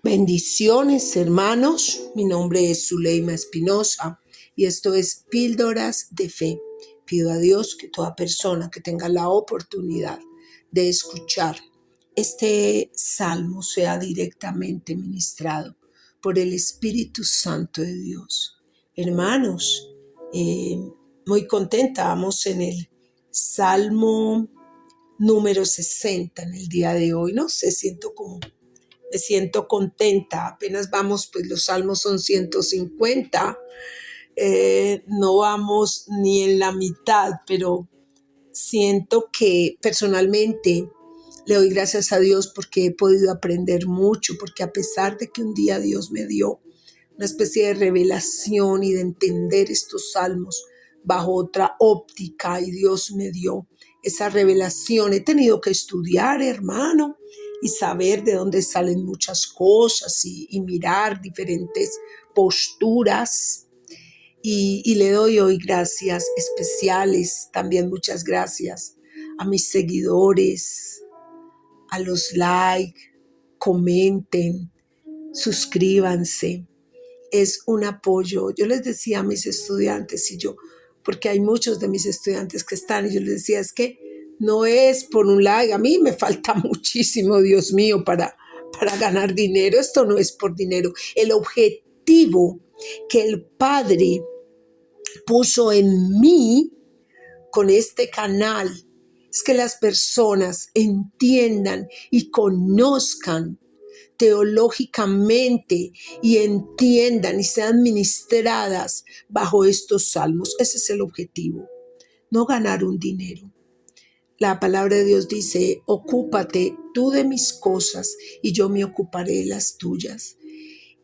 Bendiciones, hermanos. Mi nombre es Zuleima Espinosa y esto es Píldoras de Fe. Pido a Dios que toda persona que tenga la oportunidad de escuchar este salmo sea directamente ministrado por el Espíritu Santo de Dios. Hermanos, eh, muy contenta, vamos en el salmo número 60 en el día de hoy. No sé, me siento contenta, apenas vamos, pues los salmos son 150, no vamos ni en la mitad, pero siento que personalmente le doy gracias a Dios porque he podido aprender mucho, porque a pesar de que un día Dios me dio una especie de revelación y de entender estos salmos bajo otra óptica y Dios me dio esa revelación. He tenido que estudiar, hermano, y saber de dónde salen muchas cosas y mirar diferentes posturas. Y le doy hoy gracias especiales, también muchas gracias a mis seguidores, a los like, comenten, suscríbanse. Es un apoyo. Yo les decía a mis estudiantes porque hay muchos de mis estudiantes que están, y yo les decía, es que no es por un like, a mí me falta muchísimo, Dios mío, para ganar dinero. Esto no es por dinero. El objetivo que el Padre puso en mí con este canal es que las personas entiendan y conozcan teológicamente y entiendan y sean ministradas bajo estos salmos. Ese es el objetivo, no ganar un dinero. La palabra de Dios dice, ocúpate tú de mis cosas y yo me ocuparé de las tuyas.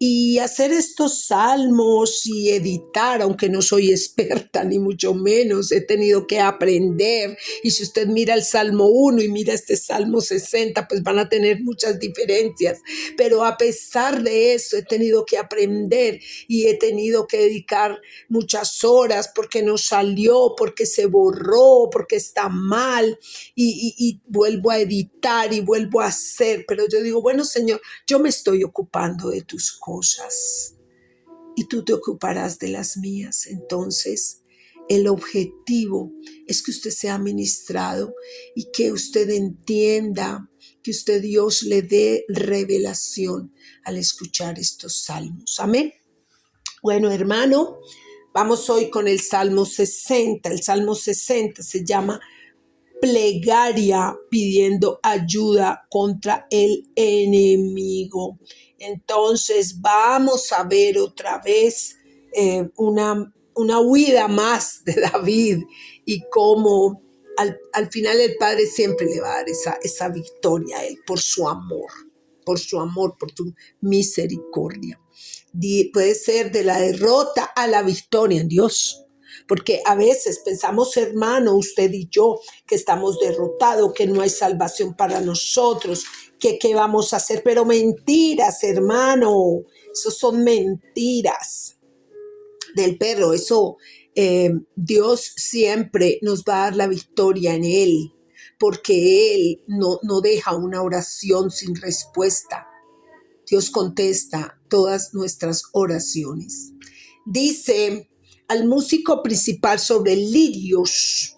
Y hacer estos salmos y editar, aunque no soy experta ni mucho menos, he tenido que aprender. Y si usted mira el Salmo 1 y mira este Salmo 60, pues van a tener muchas diferencias. Pero a pesar de eso, he tenido que aprender y he tenido que dedicar muchas horas porque no salió, porque se borró, porque está mal. Y vuelvo a editar y vuelvo a hacer. Pero yo digo, bueno, Señor, yo me estoy ocupando de tus cosas y tú te ocuparás de las mías. Entonces, el objetivo es que usted sea ministrado y que usted entienda, que usted Dios le dé revelación al escuchar estos salmos. Amén. Bueno, hermano, vamos hoy con el Salmo 60. El Salmo 60 se llama plegaria pidiendo ayuda contra el enemigo. Entonces vamos a ver otra vez una huida más de David y cómo al final el Padre siempre le va a dar esa victoria a él por su amor, por su misericordia. Puede ser de la derrota a la victoria en Dios. Porque a veces pensamos, hermano, usted y yo, que estamos derrotados, que no hay salvación para nosotros, que qué vamos a hacer. Pero mentiras, hermano, eso son mentiras del perro. Dios siempre nos va a dar la victoria en Él, porque Él no deja una oración sin respuesta. Dios contesta todas nuestras oraciones. Dice al músico principal sobre lirios.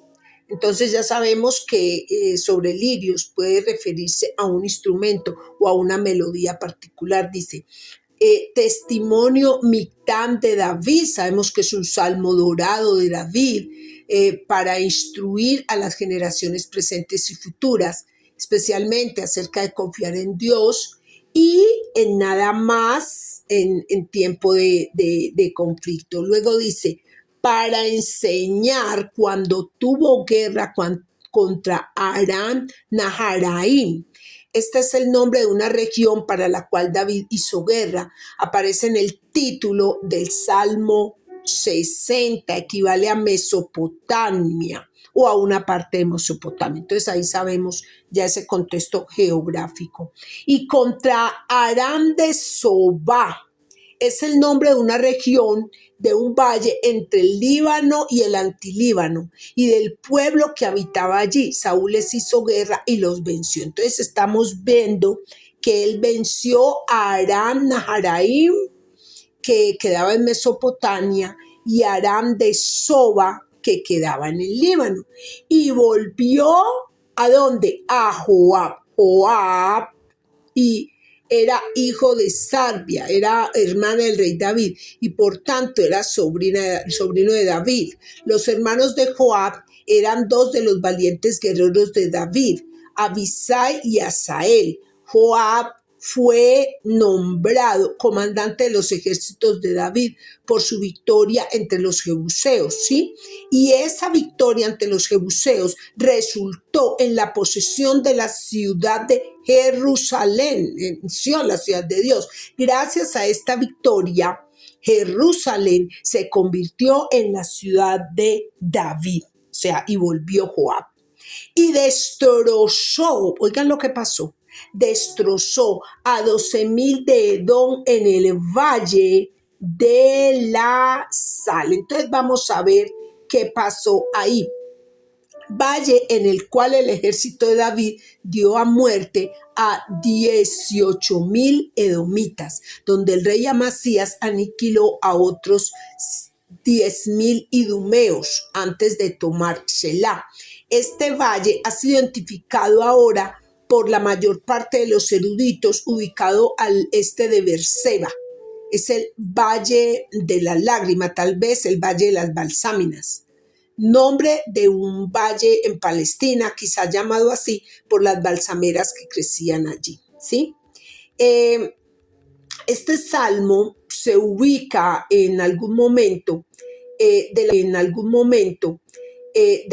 Entonces ya sabemos que sobre lirios puede referirse a un instrumento o a una melodía particular. Dice, testimonio Mictam de David. Sabemos que es un salmo dorado de David para instruir a las generaciones presentes y futuras, especialmente acerca de confiar en Dios y en nada más en tiempo de conflicto. Luego dice, para enseñar cuando tuvo guerra contra Aram Naharaim. Este es el nombre de una región para la cual David hizo guerra. Aparece en el título del Salmo 60, equivale a Mesopotamia o a una parte de Mesopotamia. Entonces ahí sabemos ya ese contexto geográfico. Y contra Aram de Sobá es el nombre de una región, de un valle entre el Líbano y el Antilíbano, y del pueblo que habitaba allí. Saúl les hizo guerra y los venció. Entonces estamos viendo que él venció a Aram Naharaim, que quedaba en Mesopotamia, y Aram de Soba, que quedaba en el Líbano. Y volvió ¿a dónde? A Joab. Joab y era hijo de Sarbia, era hermana del rey David y por tanto era sobrino de David. Los hermanos de Joab eran dos de los valientes guerreros de David, Abisai y Asael. Joab fue nombrado comandante de los ejércitos de David por su victoria entre los jebuseos, ¿sí? Y esa victoria ante los jebuseos resultó en la posesión de la ciudad de Jerusalén, en Sion, la ciudad de Dios. Gracias a esta victoria, Jerusalén se convirtió en la ciudad de David, o sea, y volvió Joab. Y destrozó, oigan lo que pasó, destrozó a 12,000 de Edom en el valle de la Sal. Entonces vamos a ver qué pasó ahí. Valle en el cual el ejército de David dio a muerte a 18,000 edomitas, donde el rey Amasías aniquiló a otros 10,000 idumeos antes de tomar Shelah. Este valle ha sido identificado ahora por la mayor parte de los eruditos, ubicado al este de Beerseba. Es el Valle de la Lágrima, tal vez el Valle de las Balsáminas, nombre de un valle en Palestina, quizá llamado así por las balsameras que crecían allí, ¿sí? Este salmo se ubica en algún momento de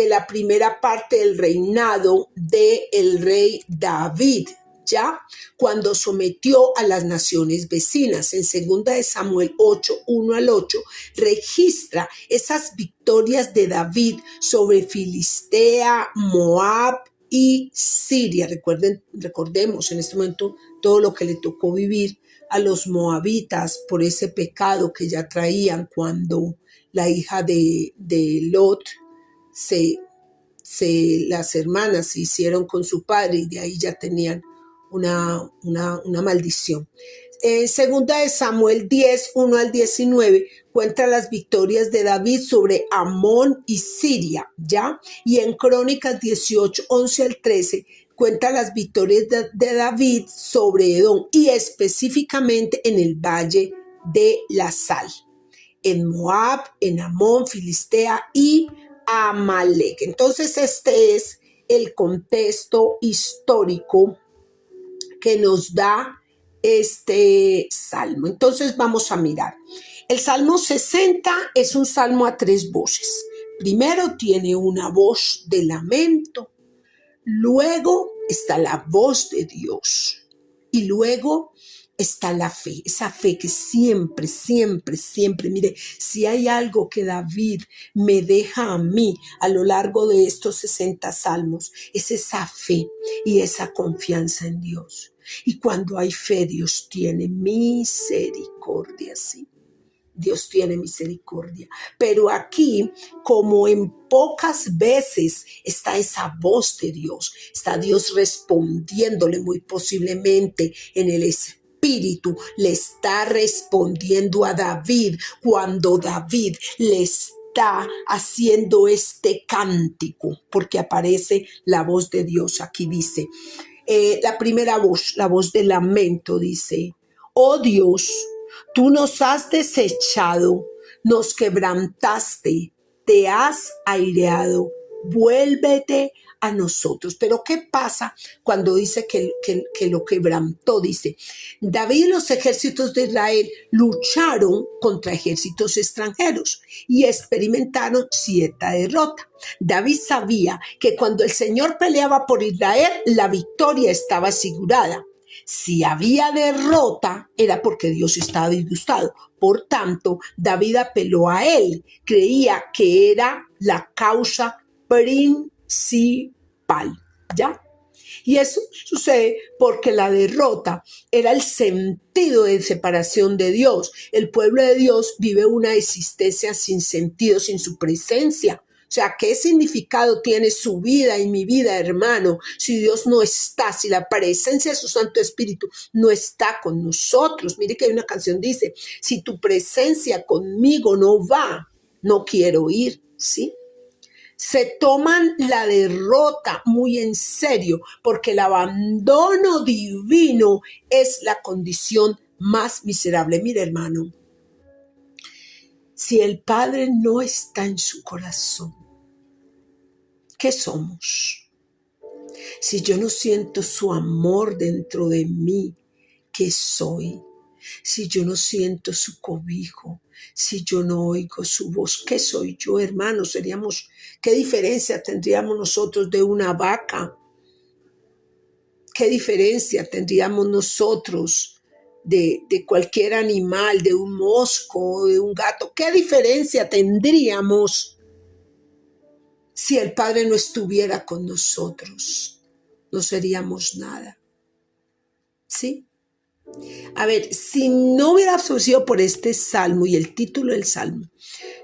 la primera parte del reinado del rey David, ¿ya? Cuando sometió a las naciones vecinas. En 2 de Samuel 8, 1 al 8, registra esas victorias de David sobre Filistea, Moab y Siria. Recordemos en este momento todo lo que le tocó vivir a los moabitas por ese pecado que ya traían cuando la hija de Lot las hermanas se hicieron con su padre y de ahí ya tenían una maldición. En 2 de Samuel 10, 1 al 19, cuenta las victorias de David sobre Amón y Siria, ¿ya? Y en Crónicas 18, 11 al 13, cuenta las victorias de David sobre Edom y específicamente en el Valle de la Sal, en Moab, en Amón, Filistea y Amalek. Entonces este es el contexto histórico que nos da este salmo. Entonces vamos a mirar. El Salmo 60 es un salmo a 3 voces. Primero tiene una voz de lamento, luego está la voz de Dios y luego está la fe, esa fe que siempre, mire, si hay algo que David me deja a mí a lo largo de estos 60 salmos, es esa fe y esa confianza en Dios. Y cuando hay fe, Dios tiene misericordia, sí. Dios tiene misericordia. Pero aquí, como en pocas veces, está esa voz de Dios. Está Dios respondiéndole muy posiblemente en el Espíritu. Le está respondiendo a David cuando David le está haciendo este cántico. Porque aparece la voz de Dios. Aquí dice, la primera voz, la voz de lamento, dice, oh Dios, tú nos has desechado, nos quebrantaste, te has aireado, vuélvete a nosotros. Pero ¿qué pasa cuando dice que lo quebrantó? Dice, David y los ejércitos de Israel lucharon contra ejércitos extranjeros y experimentaron cierta derrota. David sabía que cuando el Señor peleaba por Israel, la victoria estaba asegurada. Si había derrota, era porque Dios estaba disgustado. Por tanto, David apeló a él. Creía que era la causa principal, ¿ya? Y eso sucede porque la derrota era el sentido de separación de Dios. El pueblo de Dios vive una existencia sin sentido, sin su presencia. O sea, ¿qué significado tiene su vida y mi vida, hermano, si Dios no está, si la presencia de su Santo Espíritu no está con nosotros? Mire que hay una canción que dice, si tu presencia conmigo no va, no quiero ir, ¿sí? Se toman la derrota muy en serio porque el abandono divino es la condición más miserable. Mire, hermano, si el Padre no está en su corazón, ¿qué somos? Si yo no siento su amor dentro de mí, ¿qué soy? Si yo no siento su cobijo, si yo no oigo su voz, ¿qué soy yo, hermano? ¿Qué diferencia tendríamos nosotros de una vaca? ¿Qué diferencia tendríamos nosotros de cualquier animal, de un mosco, de un gato? ¿Qué diferencia tendríamos si el Padre no estuviera con nosotros? No seríamos nada. ¿Sí? A ver, si no hubiera sido por este salmo y el título del salmo,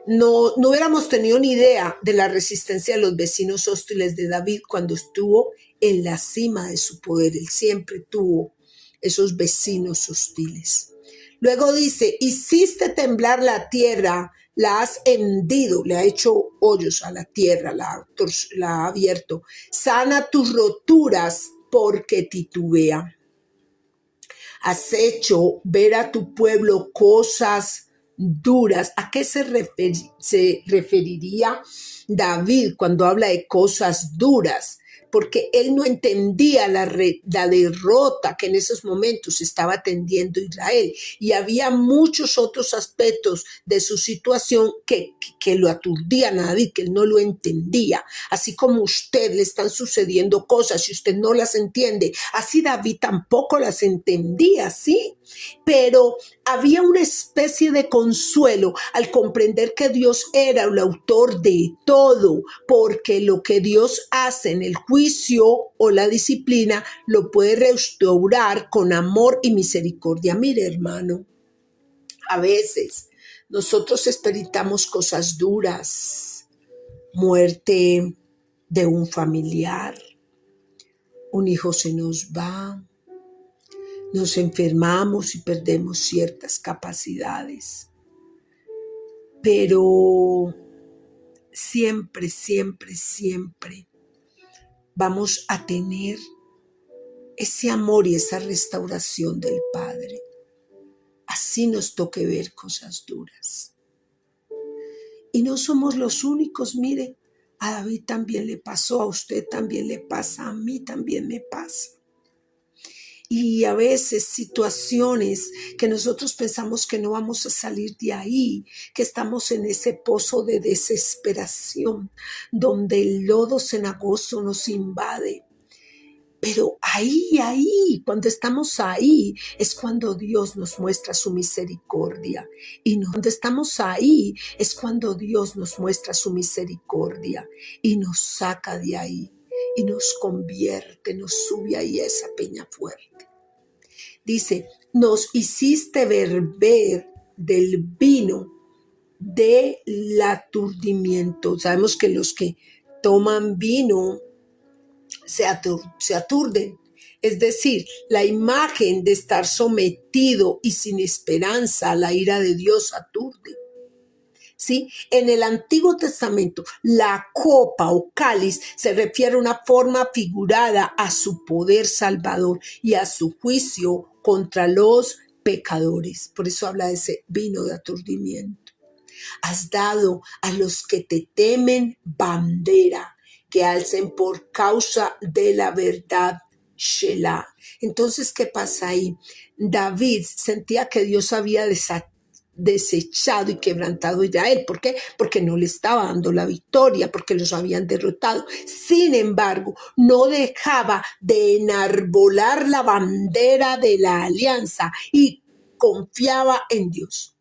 no hubiéramos tenido ni idea de la resistencia de los vecinos hostiles de David cuando estuvo en la cima de su poder. Él siempre tuvo esos vecinos hostiles. Luego dice, hiciste temblar la tierra, la has hendido, le ha hecho hoyos a la tierra, la ha abierto. Sana tus roturas porque titubea. Has hecho ver a tu pueblo cosas duras. ¿A qué se referiría David cuando habla de cosas duras? Porque él no entendía la derrota que en esos momentos estaba atendiendo Israel. Y había muchos otros aspectos de su situación que lo aturdían a David, que él no lo entendía. Así como a usted le están sucediendo cosas y usted no las entiende, así David tampoco las entendía, ¿sí? Pero había una especie de consuelo al comprender que Dios era el autor de todo, porque lo que Dios hace en el juicio o la disciplina lo puede restaurar con amor y misericordia. Mire, hermano, a veces nosotros experimentamos cosas duras, muerte de un familiar, un hijo se nos va, nos enfermamos y perdemos ciertas capacidades. Pero siempre, siempre, siempre vamos a tener ese amor y esa restauración del Padre. Así nos toque ver cosas duras. Y no somos los únicos, mire, a David también le pasó, a usted también le pasa, a mí también me pasa. Y a veces situaciones que nosotros pensamos que no vamos a salir de ahí, que estamos en ese pozo de desesperación, donde el lodo cenagoso nos invade. Pero ahí, cuando estamos ahí, es cuando Dios nos muestra su misericordia. Cuando estamos ahí, es cuando Dios nos muestra su misericordia y nos saca de ahí y nos convierte, nos sube ahí a esa peña fuerte. Dice, nos hiciste beber del vino del aturdimiento. Sabemos que los que toman vino se aturden. Es decir, la imagen de estar sometido y sin esperanza a la ira de Dios aturde. ¿Sí? En el Antiguo Testamento, la copa o cáliz se refiere a una forma figurada a su poder salvador y a su juicio contra los pecadores. Por eso habla de ese vino de aturdimiento. Has dado a los que te temen bandera, que alcen por causa de la verdad, Shelah. Entonces, ¿qué pasa ahí? David sentía que Dios había desechado y quebrantado a Israel. ¿Por qué? Porque no le estaba dando la victoria, porque los habían derrotado. Sin embargo, no dejaba de enarbolar la bandera de la alianza y confiaba en Dios.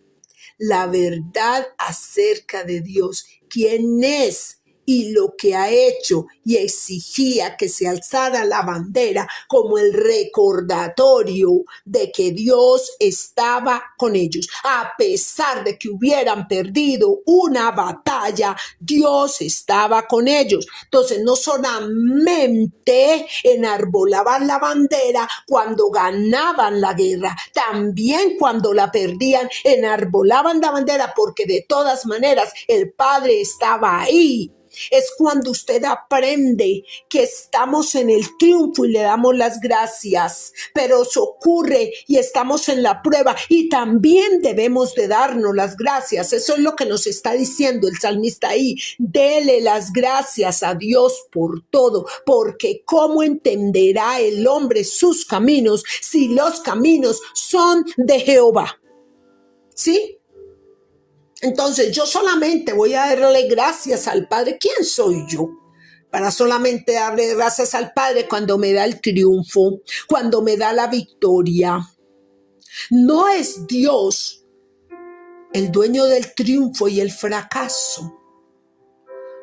La verdad acerca de Dios, quién es y lo que ha hecho, y exigía que se alzara la bandera como el recordatorio de que Dios estaba con ellos. A pesar de que hubieran perdido una batalla, Dios estaba con ellos. Entonces no solamente enarbolaban la bandera cuando ganaban la guerra, también cuando la perdían enarbolaban la bandera, porque de todas maneras el Padre estaba ahí. Es cuando usted aprende que estamos en el triunfo y le damos las gracias, pero eso ocurre y estamos en la prueba y también debemos de darnos las gracias. Eso es lo que nos está diciendo el salmista ahí. Dele las gracias a Dios por todo, porque ¿cómo entenderá el hombre sus caminos si los caminos son de Jehová? ¿Sí? Entonces yo solamente voy a darle gracias al Padre. ¿Quién soy yo para solamente darle gracias al Padre cuando me da el triunfo, cuando me da la victoria? No es Dios el dueño del triunfo y el fracaso.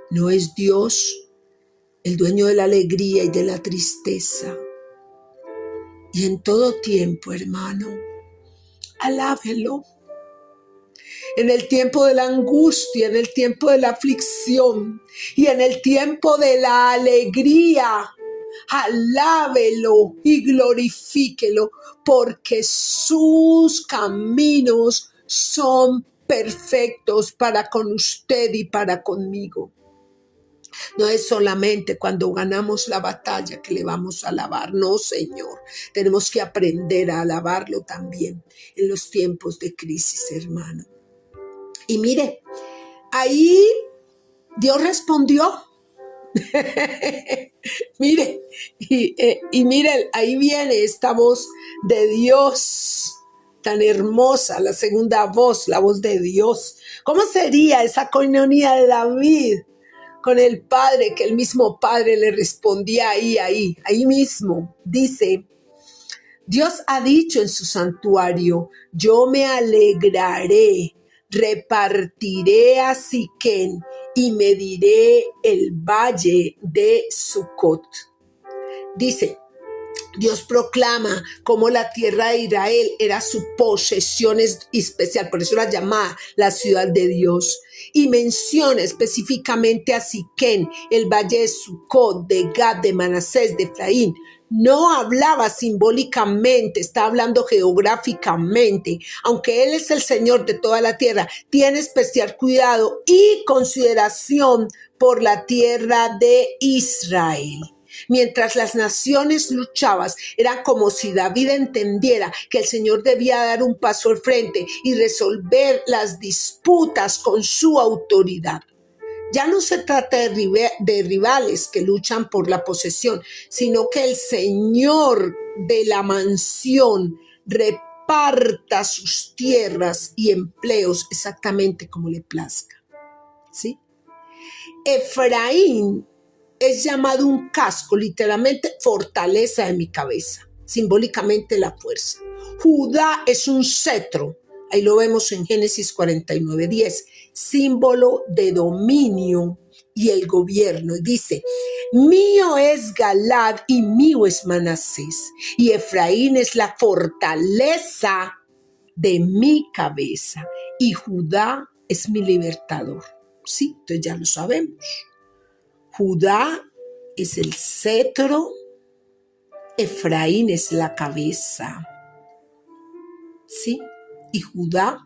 No es Dios el dueño de la alegría y de la tristeza. Y en todo tiempo, hermano, alábelo. En el tiempo de la angustia, en el tiempo de la aflicción y en el tiempo de la alegría, alábelo y glorifíquelo, porque sus caminos son perfectos para con usted y para conmigo. No es solamente cuando ganamos la batalla que le vamos a alabar, no, Señor. Tenemos que aprender a alabarlo también en los tiempos de crisis, hermano. Y mire, ahí Dios respondió. Mire, y mire, ahí viene esta voz de Dios tan hermosa, la segunda voz, la voz de Dios. ¿Cómo sería esa coinonía de David con el Padre, que el mismo Padre le respondía ahí mismo? Dice, Dios ha dicho en su santuario, yo me alegraré, repartiré a Siquén y mediré el valle de Sucot. Dice, Dios proclama cómo la tierra de Israel era su posesión especial, por eso la llamaba la ciudad de Dios. Y menciona específicamente a Siquén, el valle de Sucot, de Gad, de Manasés, de Efraín. No hablaba simbólicamente, está hablando geográficamente. Aunque Él es el Señor de toda la tierra, tiene especial cuidado y consideración por la tierra de Israel. Mientras las naciones luchaban, era como si David entendiera que el Señor debía dar un paso al frente y resolver las disputas con su autoridad. Ya no se trata de rivales que luchan por la posesión, sino que el Señor de la mansión reparta sus tierras y empleos exactamente como le plazca. ¿Sí? Efraín es llamado un casco, literalmente fortaleza de mi cabeza, simbólicamente la fuerza. Judá es un cetro, ahí lo vemos en Génesis 49:10, símbolo de dominio y el gobierno. Y dice, mío es Galad y mío es Manasés, y Efraín es la fortaleza de mi cabeza, y Judá es mi libertador. Sí, entonces ya lo sabemos. Judá es el cetro, Efraín es la cabeza, ¿sí? Y Judá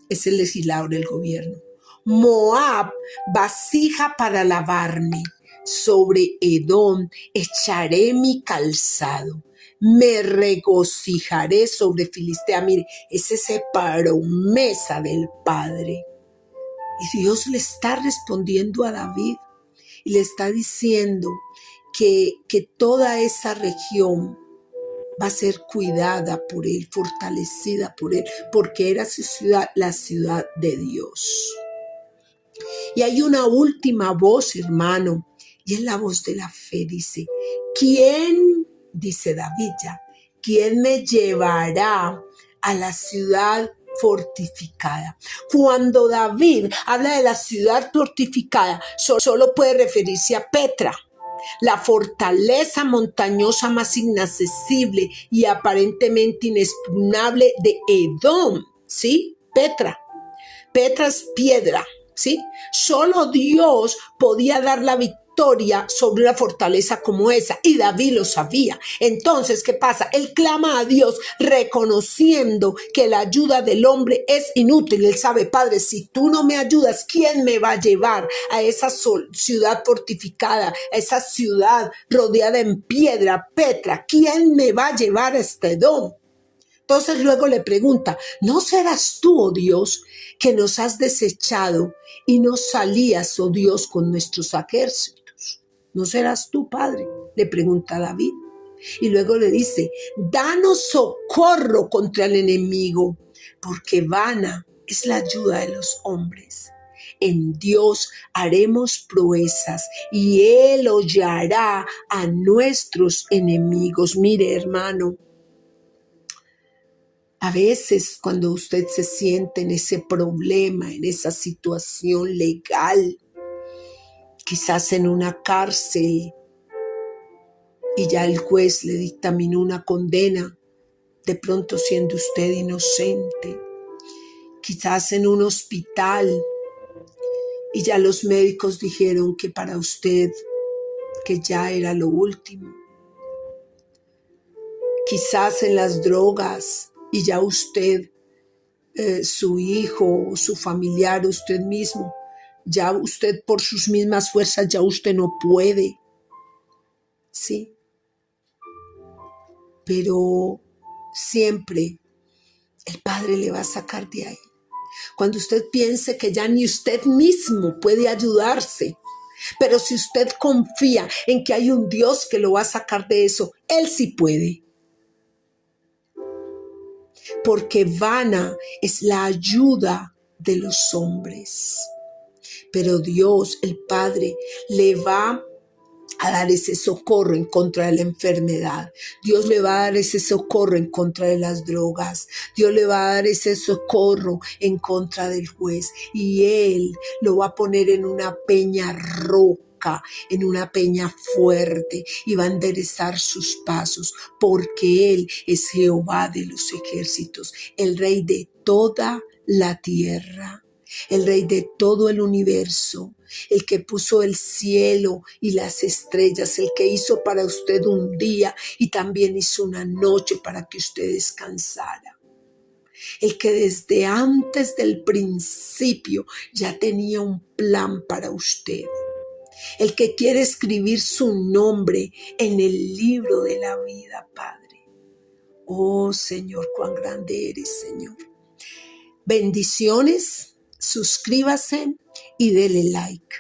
es el legislador del gobierno. Moab, vasija para lavarme. Sobre Edom echaré mi calzado. Me regocijaré sobre Filistea. Mire, es esa promesa del Padre. Y Dios le está respondiendo a David. Y le está diciendo que toda esa región va a ser cuidada por él, fortalecida por él, porque era su ciudad, la ciudad de Dios. Y hay una última voz, hermano, y es la voz de la fe. Dice, ¿quién, dice David ya, quién me llevará a la ciudad fortificada. Cuando David habla de la ciudad fortificada, solo puede referirse a Petra, la fortaleza montañosa más inaccesible y aparentemente inexpugnable de Edom, ¿sí? Petra es piedra, ¿sí? Solo Dios podía dar la victoria sobre una fortaleza como esa, y David lo sabía. Entonces, ¿qué pasa? Él clama a Dios reconociendo que la ayuda del hombre es inútil. Él sabe, Padre, si tú no me ayudas, ¿quién me va a llevar a esa ciudad fortificada, a esa ciudad rodeada en piedra, Petra? ¿Quién me va a llevar a este Edom? Entonces luego le pregunta, ¿no serás tú, oh Dios, que nos has desechado y no salías, oh Dios, con nuestros ejércitos? ¿No serás tú, Padre? Le pregunta David. Y luego le dice, danos socorro contra el enemigo, porque vana es la ayuda de los hombres. En Dios haremos proezas y Él hollará a nuestros enemigos. Mire, hermano, a veces cuando usted se siente en ese problema, en esa situación legal, quizás en una cárcel y ya el juez le dictaminó una condena, de pronto siendo usted inocente, quizás en un hospital y ya los médicos dijeron que para usted que ya era lo último, quizás en las drogas y ya usted su hijo, su familiar, usted mismo, ya usted por sus mismas fuerzas, ya usted no puede, ¿sí? Pero siempre el Padre le va a sacar de ahí. Cuando usted piense que ya ni usted mismo puede ayudarse, pero si usted confía en que hay un Dios que lo va a sacar de eso, Él sí puede. Porque vana es la ayuda de los hombres. Pero Dios, el Padre, le va a dar ese socorro en contra de la enfermedad. Dios le va a dar ese socorro en contra de las drogas. Dios le va a dar ese socorro en contra del juez. Y Él lo va a poner en una peña roca, en una peña fuerte, y va a enderezar sus pasos, porque Él es Jehová de los ejércitos, el Rey de toda la tierra, el Rey de todo el universo, el que puso el cielo y las estrellas, el que hizo para usted un día y también hizo una noche para que usted descansara. El que desde antes del principio ya tenía un plan para usted. El que quiere escribir su nombre en el libro de la vida, Padre. Oh Señor, cuán grande eres, Señor. Bendiciones, suscríbase y dele like.